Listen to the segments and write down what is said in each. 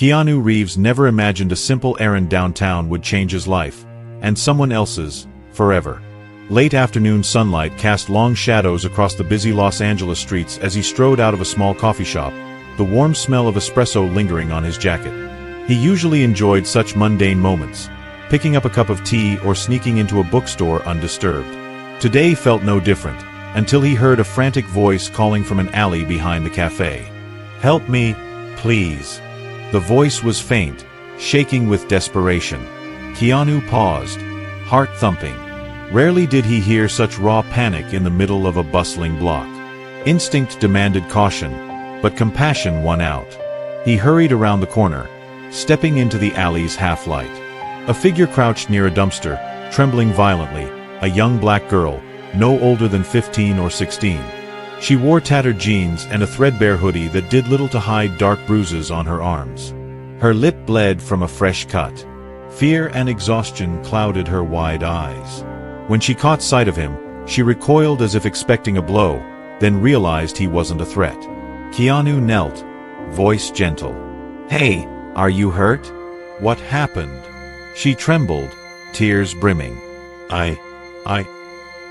Keanu Reeves never imagined a simple errand downtown would change his life, and someone else's, forever. Late afternoon sunlight cast long shadows across the busy Los Angeles streets as he strode out of a small coffee shop, the warm smell of espresso lingering on his jacket. He usually enjoyed such mundane moments, picking up a cup of tea or sneaking into a bookstore undisturbed. Today felt no different, until he heard a frantic voice calling from an alley behind the cafe. "Help me, please." The voice was faint, shaking with desperation. Keanu paused, heart thumping. Rarely did he hear such raw panic in the middle of a bustling block. Instinct demanded caution, but compassion won out. He hurried around the corner, stepping into the alley's half-light. A figure crouched near a dumpster, trembling violently, a young black girl, no older than 15 or 16. She wore tattered jeans and a threadbare hoodie that did little to hide dark bruises on her arms. Her lip bled from a fresh cut. Fear and exhaustion clouded her wide eyes. When she caught sight of him, she recoiled as if expecting a blow, then realized he wasn't a threat. Keanu knelt, voice gentle. "Hey, are you hurt?" "What happened?" She trembled, tears brimming. I...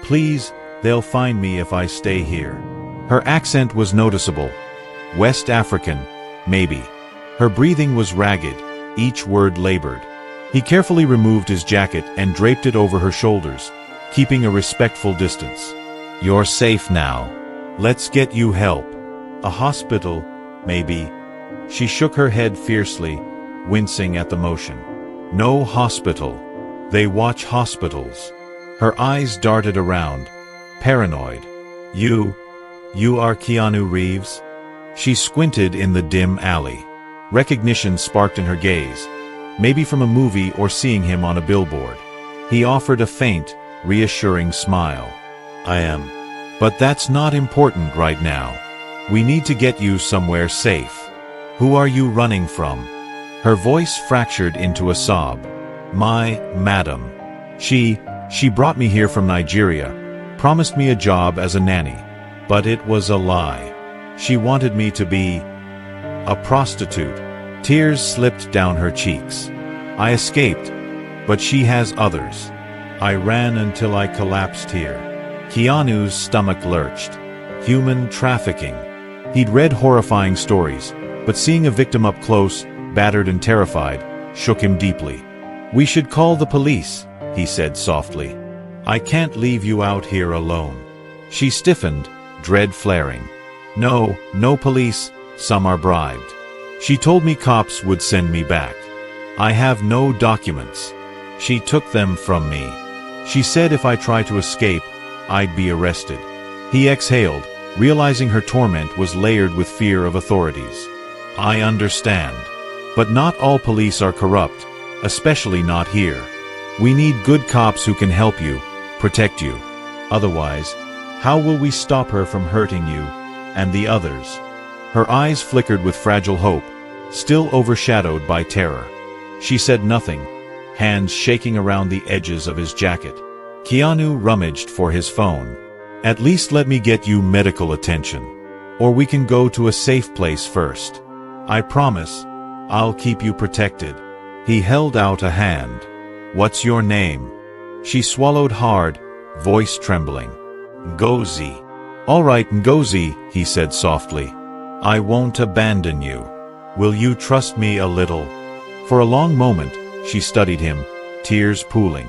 Please, they'll find me if I stay here." Her accent was noticeable. West African, maybe. Her breathing was ragged, each word labored. He carefully removed his jacket and draped it over her shoulders, keeping a respectful distance. "You're safe now. Let's get you help. A hospital, maybe." She shook her head fiercely, wincing at the motion. "No hospital. They watch hospitals." Her eyes darted around, paranoid. You are Keanu Reeves?" She squinted in the dim alley. Recognition sparked in her gaze, maybe from a movie or seeing him on a billboard. He offered a faint, reassuring smile. "I am. But that's not important right now. We need to get you somewhere safe. Who are you running from?" Her voice fractured into a sob. "My madam. She brought me here from Nigeria, promised me a job as a nanny. But it was a lie. She wanted me to be a prostitute." Tears slipped down her cheeks. "I escaped, but she has others. I ran until I collapsed here." Keanu's stomach lurched. Human trafficking. He'd read horrifying stories, but seeing a victim up close, battered and terrified, shook him deeply. "We should call the police," he said softly. "I can't leave you out here alone." She stiffened, dread flaring. No police, some are bribed. She told me cops would send me back. I have no documents. She took them from me. She said if I tried to escape, I'd be arrested. He exhaled, realizing her torment was layered with fear of authorities. "I understand. But not all police are corrupt, especially not here. We need good cops who can help you, protect you. Otherwise, how will we stop her from hurting you, and the others?" Her eyes flickered with fragile hope, still overshadowed by terror. She said nothing, hands shaking around the edges of his jacket. Keanu rummaged for his phone. "At least let me get you medical attention. Or we can go to a safe place first. I promise, I'll keep you protected." He held out a hand. "What's your name?" She swallowed hard, voice trembling. "Ngozi." "All right, Ngozi," he said softly. "I won't abandon you. Will you trust me a little?" For a long moment, she studied him, tears pooling.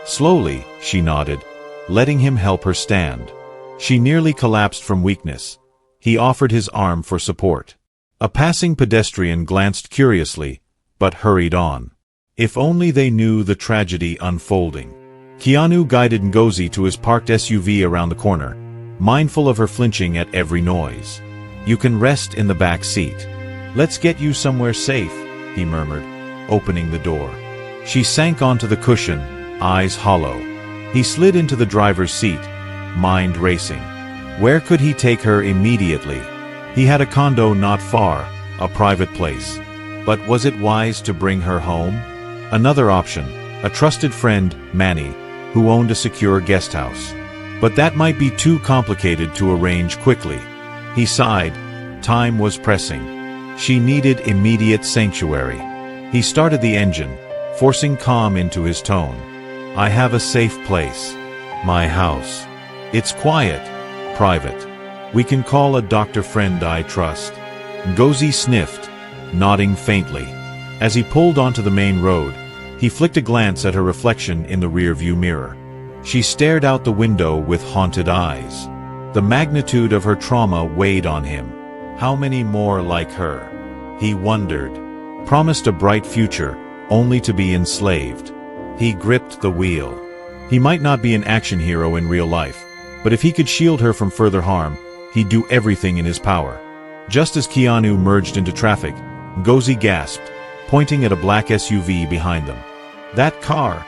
Slowly, she nodded, letting him help her stand. She nearly collapsed from weakness. He offered his arm for support. A passing pedestrian glanced curiously, but hurried on. If only they knew the tragedy unfolding. Keanu guided Ngozi to his parked SUV around the corner, mindful of her flinching at every noise. "You can rest in the back seat. Let's get you somewhere safe," he murmured, opening the door. She sank onto the cushion, eyes hollow. He slid into the driver's seat, mind racing. Where could he take her immediately? He had a condo not far, a private place. But was it wise to bring her home? Another option, a trusted friend, Manny, who owned a secure guest house. But that might be too complicated to arrange quickly. He sighed. Time was pressing. She needed immediate sanctuary. He started the engine, forcing calm into his tone. I have a safe place. My house. It's quiet, private. We can call a doctor friend I trust. Ngozi sniffed, nodding faintly. As he pulled onto the main road, he flicked a glance at her reflection in the rear-view mirror. She stared out the window with haunted eyes. The magnitude of her trauma weighed on him. How many more like her? He wondered. Promised a bright future, only to be enslaved. He gripped the wheel. He might not be an action hero in real life, but if he could shield her from further harm, he'd do everything in his power. Just as Keanu merged into traffic, Ngozi gasped, pointing at a black SUV behind them. That car!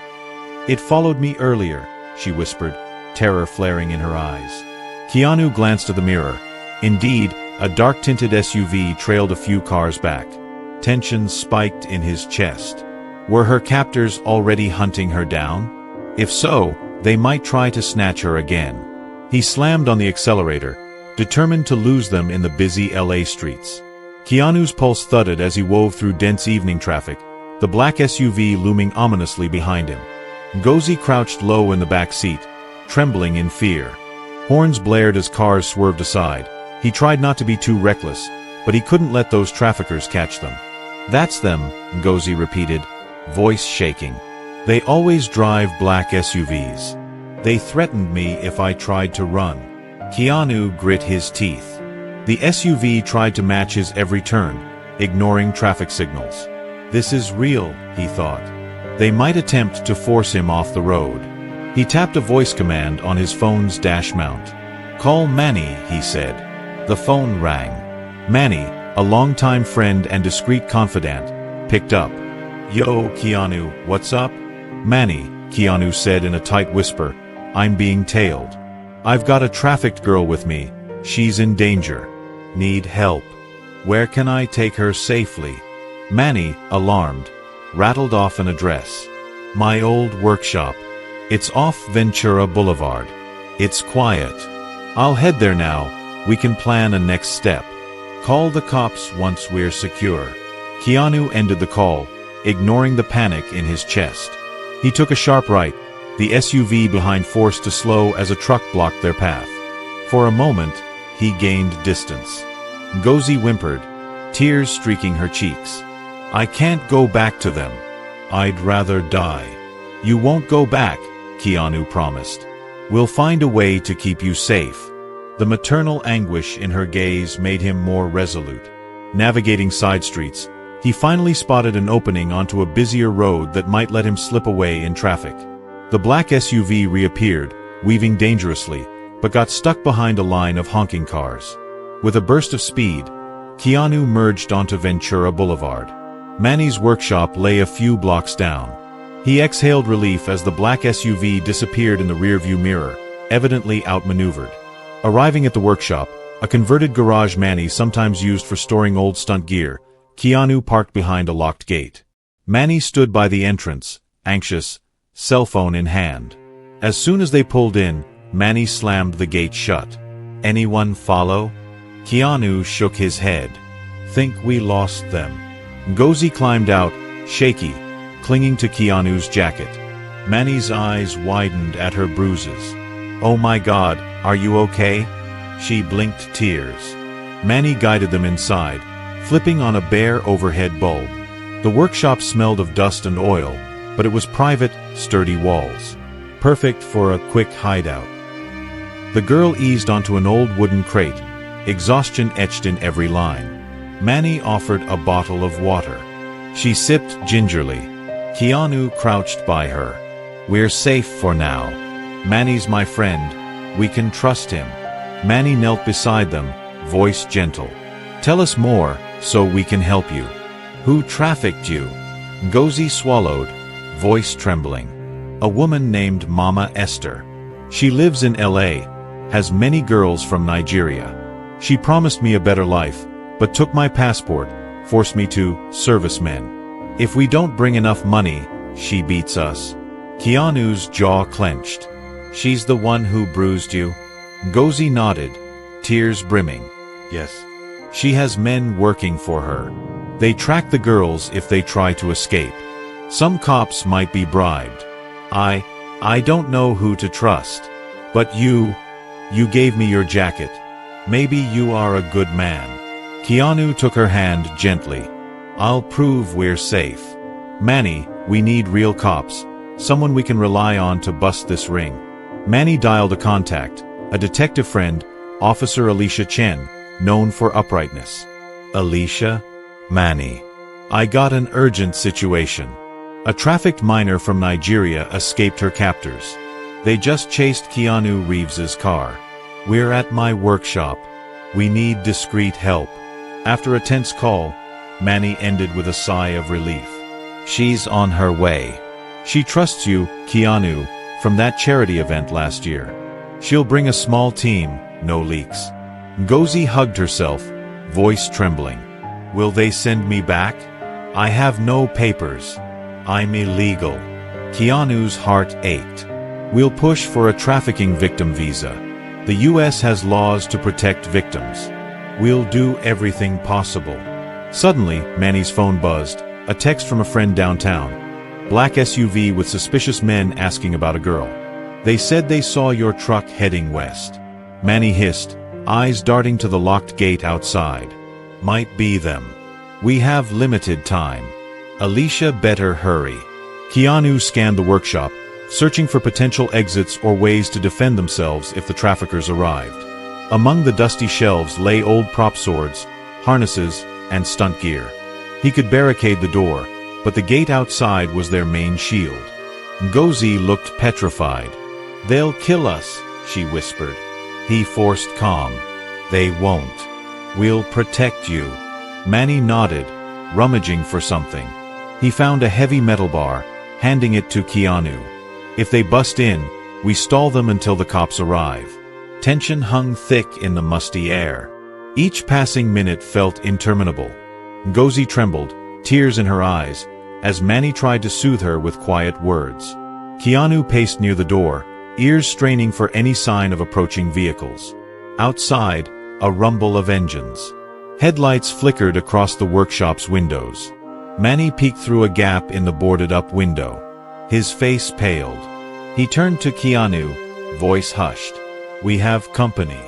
It followed me earlier, she whispered, terror flaring in her eyes. Keanu glanced at the mirror. Indeed, a dark-tinted SUV trailed a few cars back. Tension spiked in his chest. Were her captors already hunting her down? If so, they might try to snatch her again. He slammed on the accelerator, determined to lose them in the busy LA streets. Keanu's pulse thudded as he wove through dense evening traffic, the black SUV looming ominously behind him. Ngozi crouched low in the back seat, trembling in fear. Horns blared as cars swerved aside. He tried not to be too reckless, but he couldn't let those traffickers catch them. That's them, Ngozi repeated, voice shaking. They always drive black SUVs. They threatened me if I tried to run. Keanu grit his teeth. The SUV tried to match his every turn, ignoring traffic signals. This is real, he thought. They might attempt to force him off the road. He tapped a voice command on his phone's dash mount. Call Manny, he said. The phone rang. Manny, a longtime friend and discreet confidant, picked up. Yo, Keanu, what's up? Manny, Keanu said in a tight whisper, I'm being tailed. I've got a trafficked girl with me. She's in danger. Need help. Where can I take her safely? Manny, alarmed, rattled off an address. My old workshop. It's off Ventura Boulevard. It's quiet. I'll head there now. We can plan a next step. Call the cops once we're secure. Keanu ended the call, ignoring the panic in his chest. He took a sharp right, the SUV behind forced to slow as a truck blocked their path. For a moment, he gained distance. Ngozi whimpered, tears streaking her cheeks. I can't go back to them. I'd rather die. You won't go back, Keanu promised. We'll find a way to keep you safe. The maternal anguish in her gaze made him more resolute. Navigating side streets, he finally spotted an opening onto a busier road that might let him slip away in traffic. The black SUV reappeared, weaving dangerously, but got stuck behind a line of honking cars. With a burst of speed, Keanu merged onto Ventura Boulevard. Manny's workshop lay a few blocks down. He exhaled relief as the black SUV disappeared in the rearview mirror, evidently outmaneuvered. Arriving at the workshop, a converted garage Manny sometimes used for storing old stunt gear, Keanu parked behind a locked gate. Manny stood by the entrance, anxious, cell phone in hand. As soon as they pulled in, Manny slammed the gate shut. Anyone follow? Keanu shook his head. Think we lost them. Ngozi climbed out, shaky, clinging to Keanu's jacket. Manny's eyes widened at her bruises. Oh my God, are you okay? She blinked tears. Manny guided them inside, flipping on a bare overhead bulb. The workshop smelled of dust and oil, but it was private, sturdy walls. Perfect for a quick hideout. The girl eased onto an old wooden crate, exhaustion etched in every line. Manny offered a bottle of water. She sipped gingerly. Keanu crouched by her. We're safe for now. Manny's my friend. We can trust him. Manny knelt beside them, voice gentle. Tell us more, so we can help you. Who trafficked you? Ngozi swallowed, voice trembling. A woman named Mama Esther. She lives in LA, has many girls from Nigeria. She promised me a better life, but took my passport, forced me to servicemen. If we don't bring enough money, she beats us. Keanu's jaw clenched. She's the one who bruised you? Ngozi nodded, tears brimming. Yes. She has men working for her. They track the girls if they try to escape. Some cops might be bribed. I don't know who to trust. But you gave me your jacket. Maybe you are a good man. Keanu took her hand gently. I'll prove we're safe. Manny, we need real cops. Someone we can rely on to bust this ring. Manny dialed a contact, a detective friend, Officer Alicia Chen, known for uprightness. Alicia? Manny. I got an urgent situation. A trafficked minor from Nigeria escaped her captors. They just chased Keanu Reeves's car. We're at my workshop. We need discreet help. After a tense call, Manny ended with a sigh of relief. She's on her way. She trusts you, Keanu, from that charity event last year. She'll bring a small team, no leaks. Ngozi hugged herself, voice trembling. Will they send me back? I have no papers. I'm illegal. Keanu's heart ached. We'll push for a trafficking victim visa. The US has laws to protect victims. We'll do everything possible. Suddenly, Manny's phone buzzed, a text from a friend downtown. Black SUV with suspicious men asking about a girl. They said they saw your truck heading west. Manny hissed, eyes darting to the locked gate outside. Might be them. We have limited time. Alicia better hurry. Keanu scanned the workshop, searching for potential exits or ways to defend themselves if the traffickers arrived. Among the dusty shelves lay old prop swords, harnesses, and stunt gear. He could barricade the door, but the gate outside was their main shield. Ngozi looked petrified. They'll kill us, she whispered. He forced calm. They won't. We'll protect you. Manny nodded, rummaging for something. He found a heavy metal bar, handing it to Keanu. If they bust in, we stall them until the cops arrive. Tension hung thick in the musty air. Each passing minute felt interminable. Ngozi trembled, tears in her eyes, as Manny tried to soothe her with quiet words. Keanu paced near the door, ears straining for any sign of approaching vehicles. Outside, a rumble of engines. Headlights flickered across the workshop's windows. Manny peeked through a gap in the boarded-up window. His face paled. He turned to Keanu, voice hushed. We have company.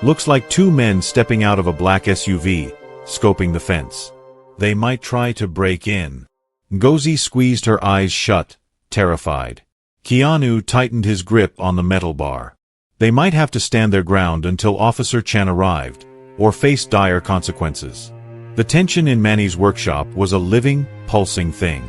Looks like two men stepping out of a black SUV, scoping the fence. They might try to break in. Ngozi squeezed her eyes shut, terrified. Keanu tightened his grip on the metal bar. They might have to stand their ground until Officer Chen arrived, or face dire consequences. The tension in Manny's workshop was a living, pulsing thing.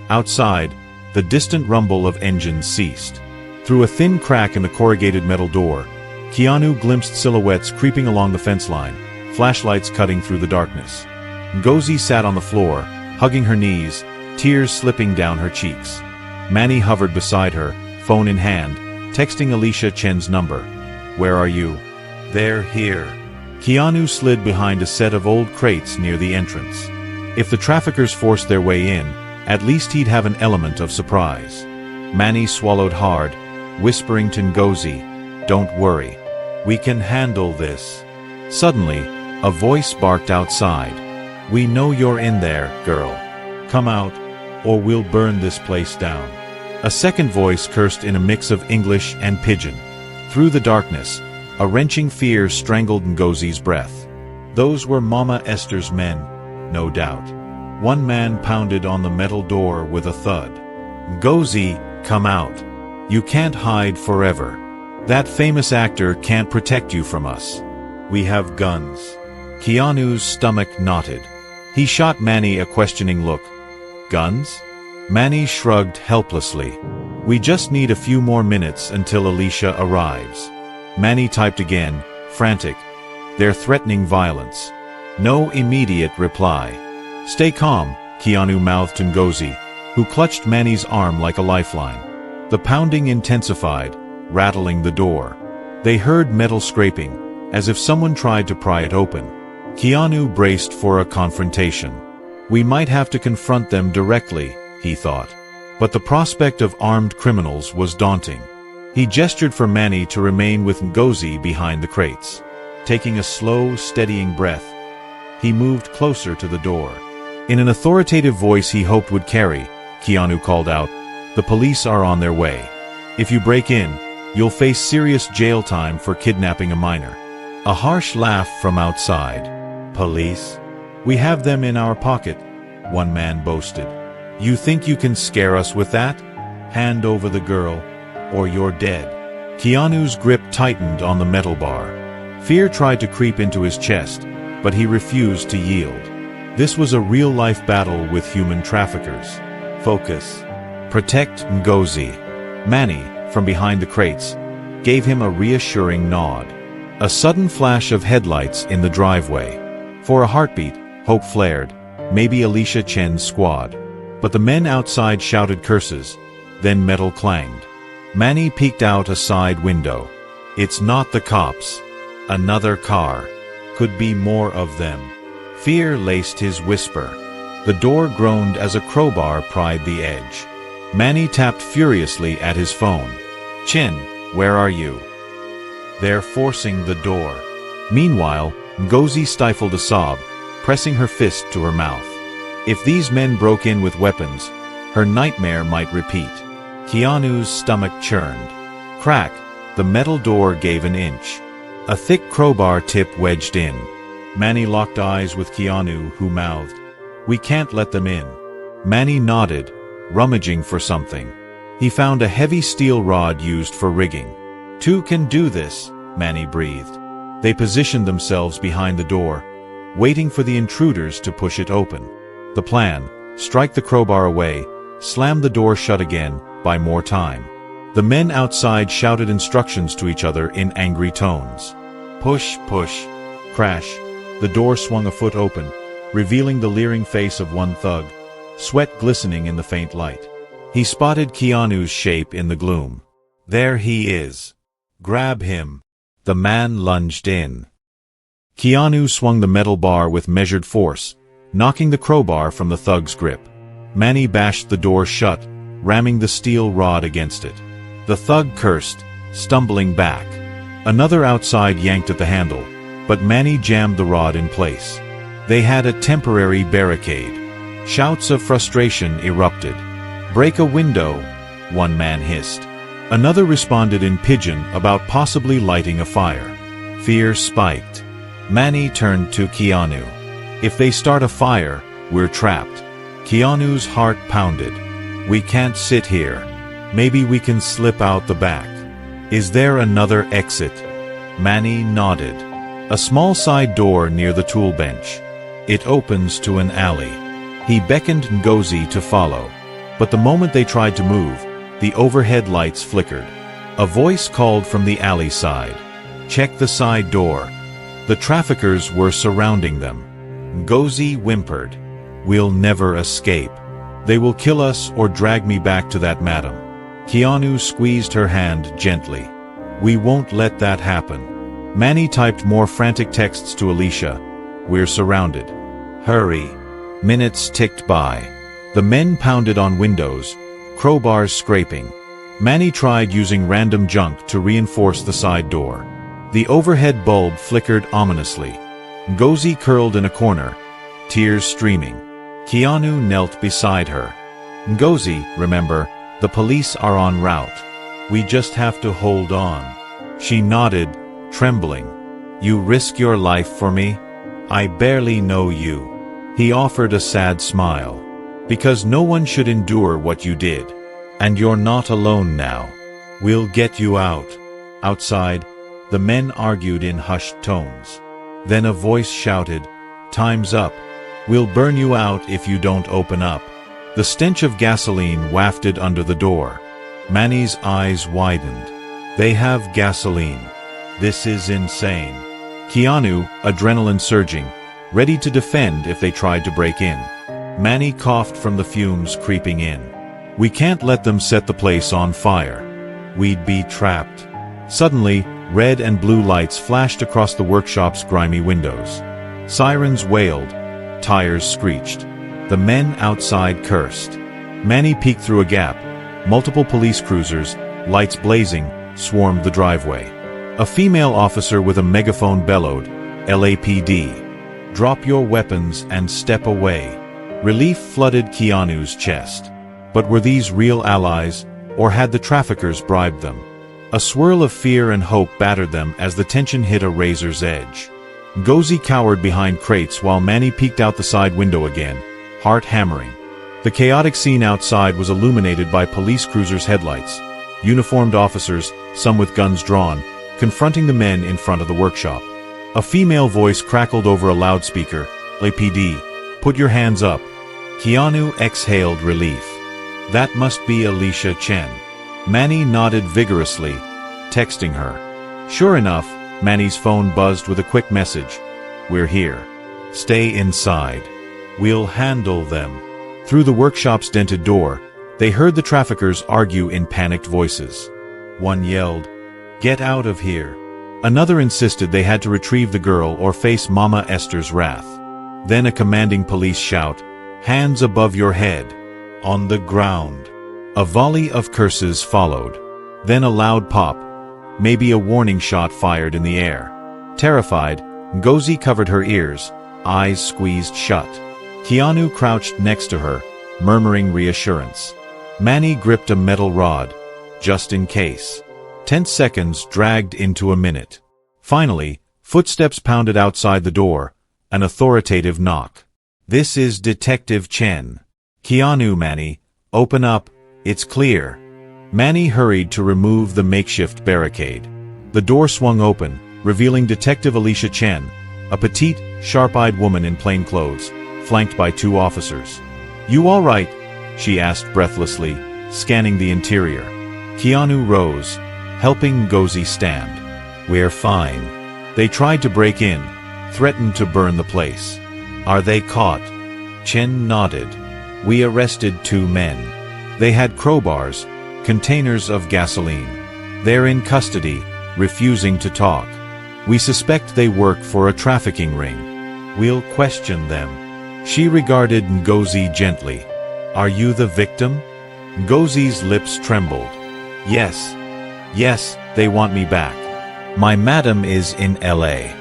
Outside, the distant rumble of engines ceased. Through a thin crack in the corrugated metal door, Keanu glimpsed silhouettes creeping along the fence line, flashlights cutting through the darkness. Ngozi sat on the floor, hugging her knees, tears slipping down her cheeks. Manny hovered beside her, phone in hand, texting Alicia Chen's number. Where are you? They're here. Keanu slid behind a set of old crates near the entrance. If the traffickers forced their way in, at least he'd have an element of surprise. Manny swallowed hard, whispering to Ngozi, Don't worry. We can handle this. Suddenly, a voice barked outside. We know you're in there, girl. Come out, or we'll burn this place down. A second voice cursed in a mix of English and Pidgin. Through the darkness, a wrenching fear strangled Ngozi's breath. Those were Mama Esther's men, no doubt. One man pounded on the metal door with a thud. Ngozi, come out. You can't hide forever. That famous actor can't protect you from us. We have guns. Keanu's stomach knotted. He shot Manny a questioning look. Guns? Manny shrugged helplessly. We just need a few more minutes until Alicia arrives. Manny typed again, frantic. They're threatening violence. No immediate reply. Stay calm, Keanu mouthed to Ngozi, who clutched Manny's arm like a lifeline. The pounding intensified, rattling the door. They heard metal scraping, as if someone tried to pry it open. Keanu braced for a confrontation. We might have to confront them directly, he thought. But the prospect of armed criminals was daunting. He gestured for Manny to remain with Ngozi behind the crates. Taking a slow, steadying breath, He moved closer to the door. In an authoritative voice he hoped would carry, Keanu called out, "The police are on their way. If you break in, you'll face serious jail time for kidnapping a minor." A harsh laugh from outside. "Police? We have them in our pocket," one man boasted. "You think you can scare us with that? Hand over the girl, or you're dead." Keanu's grip tightened on the metal bar. Fear tried to creep into his chest, but he refused to yield. This was a real-life battle with human traffickers. "Focus. Protect Ngozi." Manny, from behind the crates, gave him a reassuring nod. A sudden flash of headlights in the driveway. For a heartbeat, hope flared. Maybe Alicia Chen's squad. But the men outside shouted curses. Then metal clanged. Manny peeked out a side window. "It's not the cops. Another car. Could be more of them." Fear laced his whisper. The door groaned as a crowbar pried the edge. Manny tapped furiously at his phone. "Chen, where are you?" "They're forcing the door." Meanwhile, Ngozi stifled a sob, pressing her fist to her mouth. If these men broke in with weapons, her nightmare might repeat. Keanu's stomach churned. Crack, the metal door gave an inch. A thick crowbar tip wedged in. Manny locked eyes with Keanu, who mouthed, "We can't let them in." Manny nodded, rummaging for something. He found a heavy steel rod used for rigging. "Two can do this," Manny breathed. They positioned themselves behind the door, waiting for the intruders to push it open. The plan: strike the crowbar away, slam the door shut again, buy more time. The men outside shouted instructions to each other in angry tones. Push, push. Crash. The door swung a foot open, revealing the leering face of one thug, sweat glistening in the faint light. He spotted Keanu's shape in the gloom. "There he is. Grab him." The man lunged in. Keanu swung the metal bar with measured force, knocking the crowbar from the thug's grip. Manny bashed the door shut, ramming the steel rod against it. The thug cursed, stumbling back. Another outside yanked at the handle, but Manny jammed the rod in place. They had a temporary barricade. Shouts of frustration erupted. "Break a window," one man hissed. Another responded in pidgin about possibly lighting a fire. Fear spiked. Manny turned to Keanu. "If they start a fire, we're trapped." Keanu's heart pounded. "We can't sit here. Maybe we can slip out the back. Is there another exit?" Manny nodded. "A small side door near the tool bench. It opens to an alley." He beckoned Ngozi to follow. But the moment they tried to move, the overhead lights flickered. A voice called from the alley side. "Check the side door." The traffickers were surrounding them. Ngozi whimpered. "We'll never escape. They will kill us or drag me back to that madam." Keanu squeezed her hand gently. "We won't let that happen." Manny typed more frantic texts to Alicia. "We're surrounded. Hurry." Minutes ticked by. The men pounded on windows, crowbars scraping. Manny tried using random junk to reinforce the side door. The overhead bulb flickered ominously. Ngozi curled in a corner, tears streaming. Keanu knelt beside her. "Ngozi, remember, the police are en route. We just have to hold on." She nodded, trembling. "You risk your life for me? I barely know you." He offered a sad smile. "Because no one should endure what you did. And you're not alone now. We'll get you out." Outside, the men argued in hushed tones. Then a voice shouted, "Time's up. We'll burn you out if you don't open up." The stench of gasoline wafted under the door. Manny's eyes widened. "They have gasoline. This is insane." Keanu, adrenaline surging, ready to defend if they tried to break in. Manny coughed from the fumes creeping in. "We can't let them set the place on fire. We'd be trapped." Suddenly, red and blue lights flashed across the workshop's grimy windows. Sirens wailed. Tires screeched. The men outside cursed. Manny peeked through a gap. Multiple police cruisers, lights blazing, swarmed the driveway. A female officer with a megaphone bellowed, "LAPD. Drop your weapons and step away. Relief flooded Keanu's chest. But were these real allies, or had the traffickers bribed them? A swirl of fear and hope battered them as the tension hit a razor's edge. Ngozi cowered behind crates while Manny peeked out the side window again, heart hammering. The chaotic scene outside was illuminated by police cruisers' headlights. Uniformed officers, some with guns drawn, confronting the men in front of the workshop. A female voice crackled over a loudspeaker, "LAPD, put your hands up." Keanu exhaled relief. That must be Alicia Chen. Manny nodded vigorously, texting her. Sure enough, Manny's phone buzzed with a quick message. "We're here. Stay inside. We'll handle them." Through the workshop's dented door, they heard the traffickers argue in panicked voices. One yelled, "Get out of here." Another insisted they had to retrieve the girl or face Mama Esther's wrath. Then a commanding police shout, "Hands above your head. On the ground." A volley of curses followed. Then a loud pop, maybe a warning shot fired in the air. Terrified, Ngozi covered her ears, eyes squeezed shut. Keanu crouched next to her, murmuring reassurance. Manny gripped a metal rod, just in case. 10 seconds dragged into a minute. Finally, footsteps pounded outside the door, an authoritative knock. "This is Detective Chen." "Keanu, Manny, open up, it's clear." Manny hurried to remove the makeshift barricade. The door swung open, revealing Detective Alicia Chen, a petite, sharp-eyed woman in plain clothes, flanked by 2 officers. "You all right?" she asked breathlessly, scanning the interior. Keanu rose, helping Ngozi stand. "We're fine. They tried to break in, threatened to burn the place." "Are they caught?" Chen nodded. "We arrested 2 men. They had crowbars, containers of gasoline. They're in custody, refusing to talk. We suspect they work for a trafficking ring. We'll question them." She regarded Ngozi gently. "Are you the victim?" Ngozi's lips trembled. "Yes. Yes, they want me back. My madam is in LA.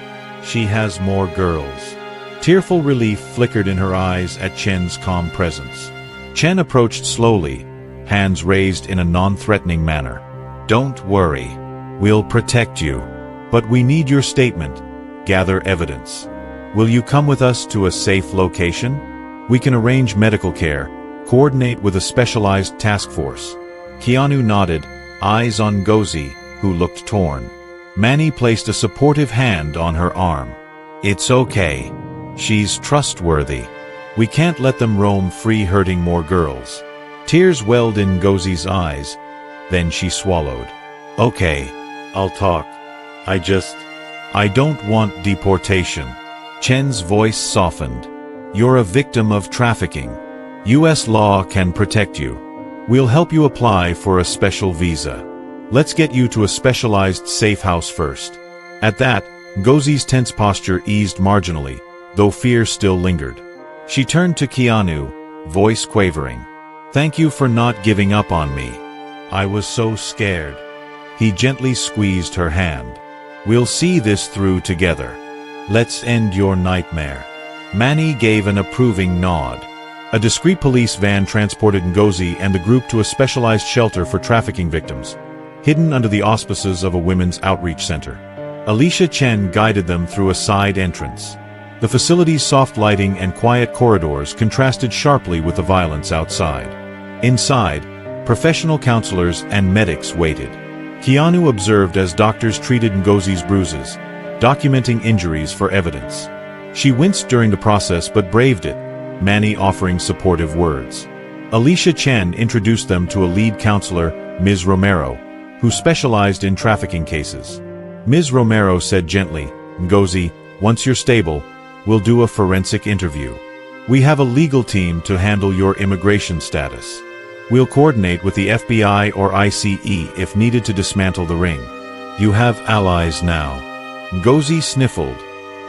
She has more girls." Tearful relief flickered in her eyes at Chen's calm presence. Chen approached slowly, hands raised in a non-threatening manner. "Don't worry. We'll protect you. But we need your statement. Gather evidence. Will you come with us to a safe location? We can arrange medical care, coordinate with a specialized task force." Keanu nodded, eyes on Ngozi, who looked torn. Manny placed a supportive hand on her arm. "It's okay. She's trustworthy. We can't let them roam free hurting more girls." Tears welled in Ngozi's eyes. Then she swallowed. "Okay, I'll talk. I don't want deportation." Chen's voice softened. "You're a victim of trafficking. U.S. law can protect you. We'll help you apply for a special visa. Let's get you to a specialized safe house first." At that, Ngozi's tense posture eased marginally, though fear still lingered. She turned to Keanu, voice quavering. "Thank you for not giving up on me. I was so scared." He gently squeezed her hand. "We'll see this through together. Let's end your nightmare." Manny gave an approving nod. A discreet police van transported Ngozi and the group to a specialized shelter for trafficking victims, hidden under the auspices of a women's outreach center. Alicia Chen guided them through a side entrance. The facility's soft lighting and quiet corridors contrasted sharply with the violence outside. Inside, professional counselors and medics waited. Keanu observed as doctors treated Ngozi's bruises, documenting injuries for evidence. She winced during the process but braved it, Manny offering supportive words. Alicia Chen introduced them to a lead counselor, Ms. Romero, who specialized in trafficking cases. Ms. Romero said gently, "Ngozi, once you're stable, we'll do a forensic interview. We have a legal team to handle your immigration status. We'll coordinate with the FBI or ICE if needed to dismantle the ring. You have allies now." Ngozi sniffled,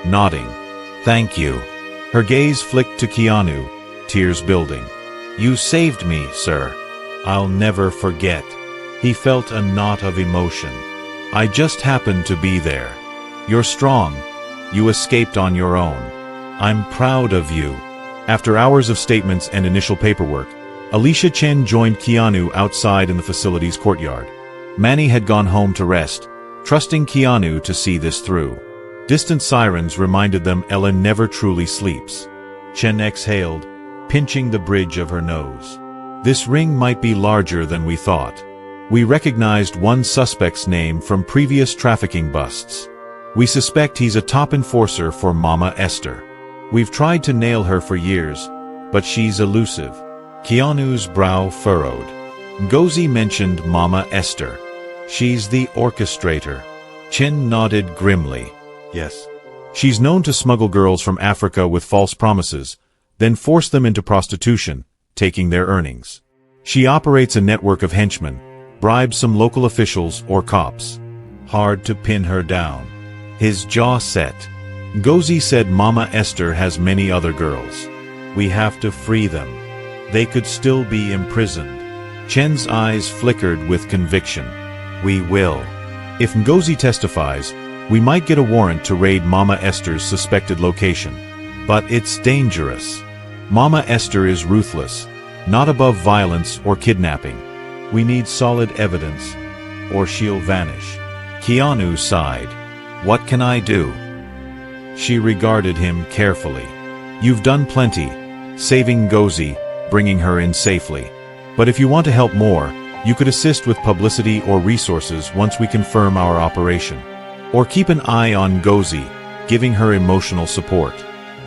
nodding. "Thank you." Her gaze flicked to Keanu, tears building. "You saved me, sir. I'll never forget." He felt a knot of emotion. "I just happened to be there. You're strong. You escaped on your own. I'm proud of you." After hours of statements and initial paperwork, Alicia Chen joined Keanu outside in the facility's courtyard. Manny had gone home to rest, trusting Keanu to see this through. Distant sirens reminded them Ella never truly sleeps. Chen exhaled, pinching the bridge of her nose. "This ring might be larger than we thought. We recognized one suspect's name from previous trafficking busts. We suspect he's a top enforcer for Mama Esther. We've tried to nail her for years, but she's elusive." Keanu's brow furrowed. Ngozi mentioned Mama Esther. "She's the orchestrator." Chen nodded grimly. "Yes. She's known to smuggle girls from Africa with false promises, then force them into prostitution, taking their earnings. She operates a network of henchmen, bribes some local officials or cops. Hard to pin her down." His jaw set. Ngozi said Mama Esther has many other girls. "We have to free them. They could still be imprisoned." Chen's eyes flickered with conviction. "We will. If Ngozi testifies, we might get a warrant to raid Mama Esther's suspected location. But it's dangerous. Mama Esther is ruthless, not above violence or kidnapping. We need solid evidence, or she'll vanish." Keanu sighed. "What can I do?" She regarded him carefully. "You've done plenty, saving Ngozi, bringing her in safely. But if you want to help more, you could assist with publicity or resources once we confirm our operation. Or keep an eye on Ngozi, giving her emotional support.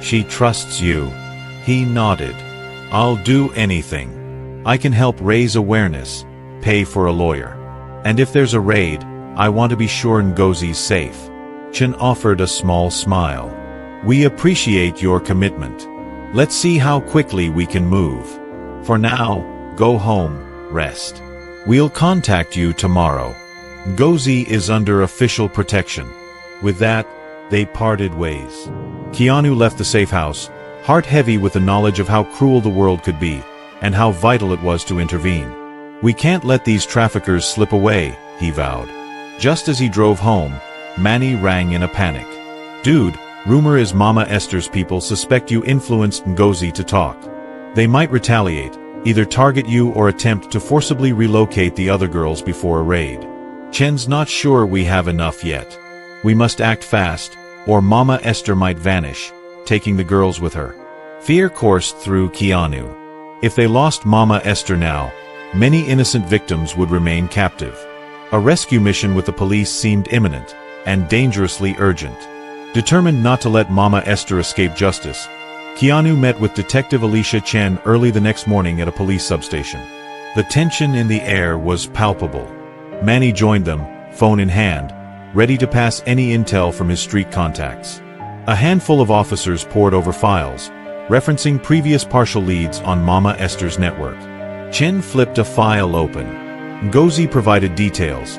She trusts you." He nodded. "I'll do anything. I can help raise awareness, pay for a lawyer. And if there's a raid, I want to be sure Ngozi's safe." Chen offered a small smile. "We appreciate your commitment. Let's see how quickly we can move. For now, go home, rest. We'll contact you tomorrow. Ngozi is under official protection." With that, they parted ways. Keanu left the safe house, heart heavy with the knowledge of how cruel the world could be, and how vital it was to intervene. "We can't let these traffickers slip away," he vowed. Just as he drove home, Manny rang in a panic. "Dude, rumor is Mama Esther's people suspect you influenced Ngozi to talk. They might retaliate, either target you or attempt to forcibly relocate the other girls before a raid. Chen's not sure we have enough yet. We must act fast, or Mama Esther might vanish, taking the girls with her." Fear coursed through Keanu. If they lost Mama Esther now, many innocent victims would remain captive. A rescue mission with the police seemed imminent, and dangerously urgent. Determined not to let Mama Esther escape justice, Keanu met with Detective Alicia Chen early the next morning at a police substation. The tension in the air was palpable. Manny joined them, phone in hand, ready to pass any intel from his street contacts. A handful of officers pored over files, referencing previous partial leads on Mama Esther's network. Chen flipped a file open. Ngozi provided details,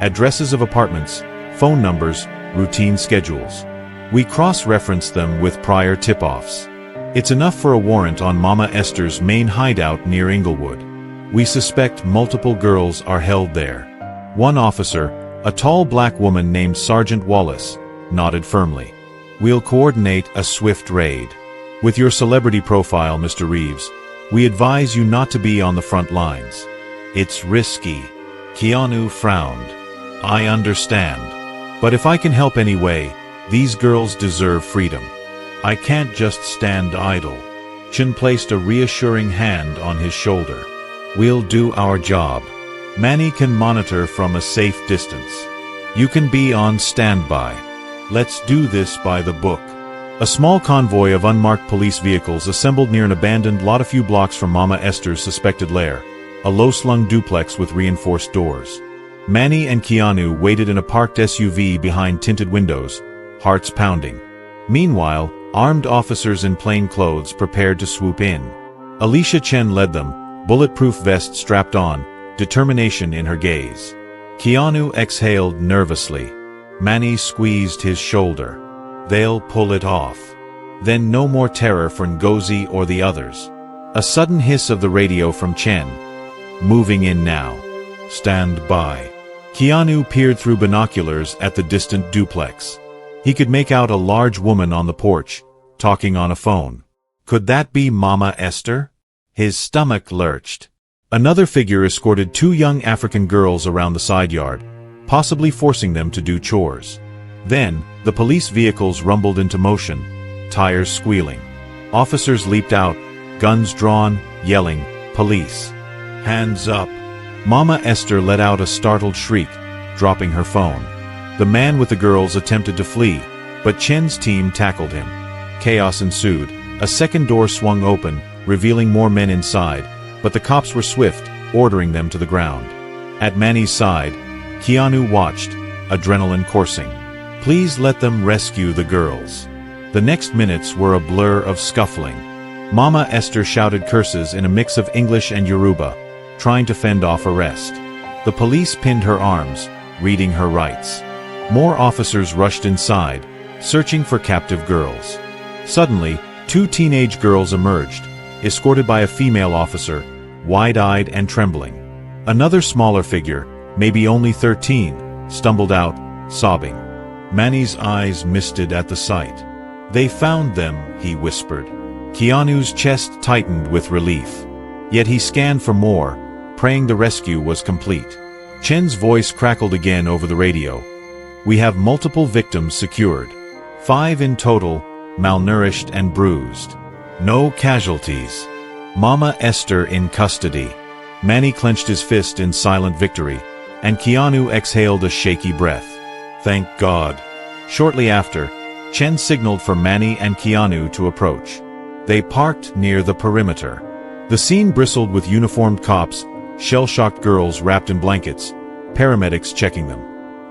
addresses of apartments, phone numbers, routine schedules. We cross-referenced them with prior tip-offs. It's enough for a warrant on Mama Esther's main hideout near Inglewood. We suspect multiple girls are held there. One officer, a tall black woman named Sergeant Wallace, nodded firmly. We'll coordinate a swift raid. With your celebrity profile, Mr. Reeves, we advise you not to be on the front lines. It's risky. Keanu frowned. I understand. But if I can help anyway, these girls deserve freedom. I can't just stand idle. Chen placed a reassuring hand on his shoulder. We'll do our job. Manny can monitor from a safe distance. You can be on standby. Let's do this by the book. A small convoy of unmarked police vehicles assembled near an abandoned lot a few blocks from Mama Esther's suspected lair, a low-slung duplex with reinforced doors. Manny and Keanu waited in a parked SUV behind tinted windows, hearts pounding. Meanwhile, armed officers in plain clothes prepared to swoop in. Alicia Chen led them, bulletproof vest strapped on, determination in her gaze. Keanu exhaled nervously. Manny squeezed his shoulder. They'll pull it off. Then no more terror for Ngozi or the others. A sudden hiss of the radio from Chen. Moving in now. Stand by. Keanu peered through binoculars at the distant duplex. He could make out a large woman on the porch, talking on a phone. Could that be Mama Esther? His stomach lurched. Another figure escorted two young African girls around the side yard, possibly forcing them to do chores. Then, the police vehicles rumbled into motion, tires squealing. Officers leaped out, guns drawn, yelling, "Police! Hands up!" Mama Esther let out a startled shriek, dropping her phone. The man with the girls attempted to flee, but Chen's team tackled him. Chaos ensued. A second door swung open, revealing more men inside, but the cops were swift, ordering them to the ground. At Manny's side, Keanu watched, adrenaline coursing. Please let them rescue the girls. The next minutes were a blur of scuffling. Mama Esther shouted curses in a mix of English and Yoruba, trying to fend off arrest. The police pinned her arms, reading her rights. More officers rushed inside, searching for captive girls. Suddenly, two teenage girls emerged, escorted by a female officer, wide-eyed and trembling. Another smaller figure, maybe only 13, stumbled out, sobbing. Manny's eyes misted at the sight. "They found them," he whispered. Keanu's chest tightened with relief. Yet he scanned for more, praying the rescue was complete. Chen's voice crackled again over the radio. "We have multiple victims secured. 5 in total, malnourished and bruised. No casualties. Mama Esther in custody." Manny clenched his fist in silent victory, and Keanu exhaled a shaky breath. Thank God. Shortly after, Chen signaled for Manny and Keanu to approach. They parked near the perimeter. The scene bristled with uniformed cops, shell-shocked girls wrapped in blankets, paramedics checking them.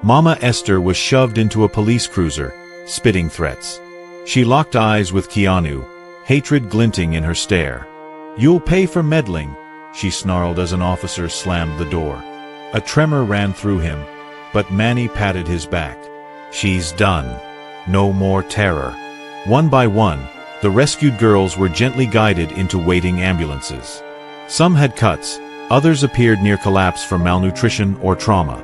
Mama Esther was shoved into a police cruiser, spitting threats. She locked eyes with Keanu, hatred glinting in her stare. "You'll pay for meddling," she snarled as an officer slammed the door. A tremor ran through him, but Manny patted his back. "She's done. No more terror." One by one, the rescued girls were gently guided into waiting ambulances. Some had cuts, others appeared near collapse from malnutrition or trauma.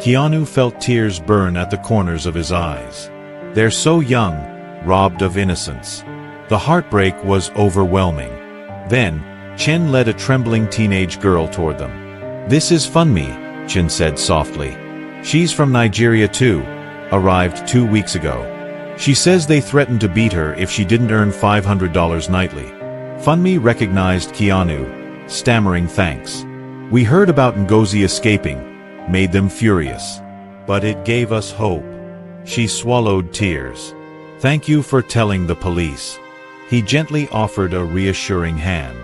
Keanu felt tears burn at the corners of his eyes. They're so young, robbed of innocence. The heartbreak was overwhelming. Then, Chen led a trembling teenage girl toward them. "This is Funmi," Chen said softly. "She's from Nigeria too, arrived 2 weeks ago. She says they threatened to beat her if she didn't earn $500 nightly." Funmi recognized Keanu, stammering thanks. "We heard about Ngozi escaping, made them furious. But it gave us hope." She swallowed tears. "Thank you for telling the police." He gently offered a reassuring hand.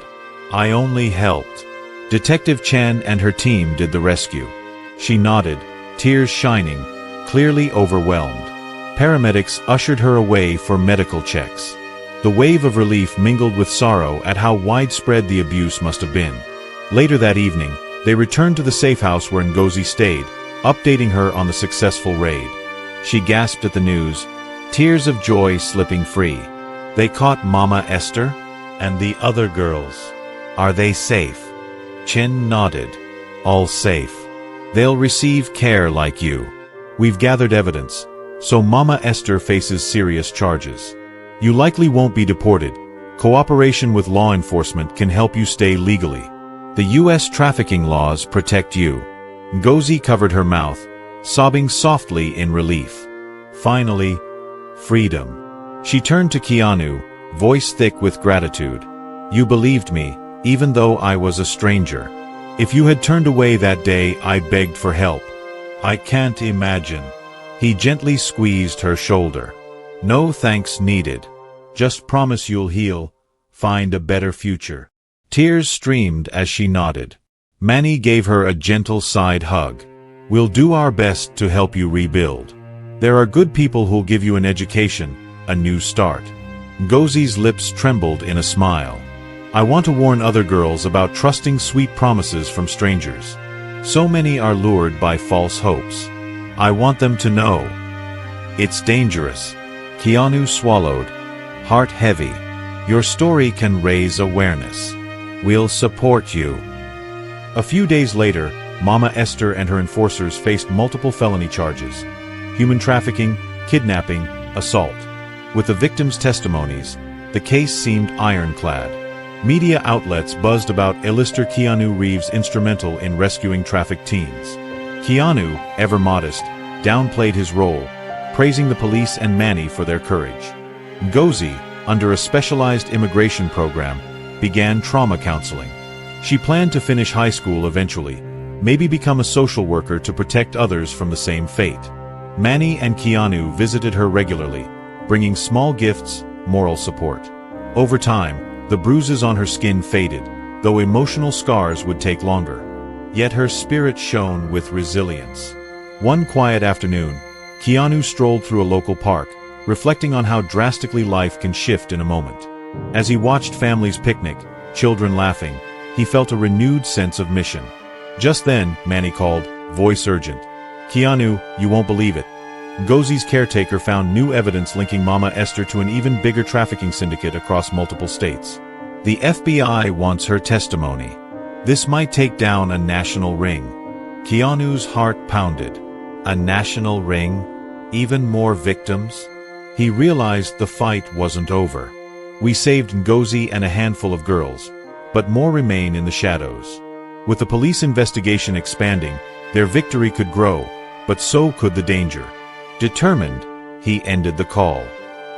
"I only helped." Detective Chen and her team did the rescue. She nodded, tears shining, clearly overwhelmed. Paramedics ushered her away for medical checks. The wave of relief mingled with sorrow at how widespread the abuse must have been. Later that evening, they returned to the safe house where Ngozi stayed, updating her on the successful raid. She gasped at the news, tears of joy slipping free. "They caught Mama Esther? And the other girls? Are they safe?" Chen nodded. "All safe. They'll receive care like you. We've gathered evidence, so Mama Esther faces serious charges. You likely won't be deported. Cooperation with law enforcement can help you stay legally. The U.S. trafficking laws protect you." Ngozi covered her mouth, sobbing softly in relief. Finally, freedom. She turned to Keanu, voice thick with gratitude. "You believed me, even though I was a stranger. If you had turned away that day, I begged for help. I can't imagine." He gently squeezed her shoulder. "No thanks needed. Just promise you'll heal, find a better future." Tears streamed as she nodded. Manny gave her a gentle side hug. "We'll do our best to help you rebuild. There are good people who'll give you an education, a new start." Ngozi's lips trembled in a smile. "I want to warn other girls about trusting sweet promises from strangers. So many are lured by false hopes. I want them to know. It's dangerous." Keanu swallowed, heart heavy. "Your story can raise awareness. We'll support you." A few days later, Mama Esther and her enforcers faced multiple felony charges: human trafficking, kidnapping, assault. With the victims' testimonies, The case seemed ironclad. Media outlets buzzed about A-lister Keanu Reeves' instrumental in rescuing trafficked teens. Keanu, ever modest, downplayed his role, praising the police and Manny for their courage. Ngozi, under a specialized immigration program, began trauma counseling. She planned to finish high school eventually, maybe become a social worker to protect others from the same fate. Manny and Keanu visited her regularly, bringing small gifts, moral support. Over time, the bruises on her skin faded, though emotional scars would take longer. Yet her spirit shone with resilience. One quiet afternoon, Keanu strolled through a local park, reflecting on how drastically life can shift in a moment. As he watched families picnic, children laughing, he felt a renewed sense of mission. Just then, Manny called, voice urgent. Keanu, you won't believe it. Ngozi's caretaker found new evidence linking Mama Esther to an even bigger trafficking syndicate across multiple states. The FBI wants her testimony. This might take down a national ring. Keanu's heart pounded. A national ring? Even more victims? He realized the fight wasn't over. We saved Ngozi and a handful of girls, but more remain in the shadows. With the police investigation expanding, their victory could grow, but so could the danger. Determined, he ended the call.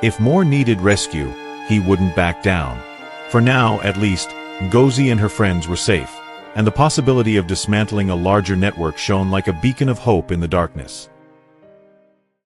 If more needed rescue, he wouldn't back down. For now, at least, Ngozi and her friends were safe, and the possibility of dismantling a larger network shone like a beacon of hope in the darkness.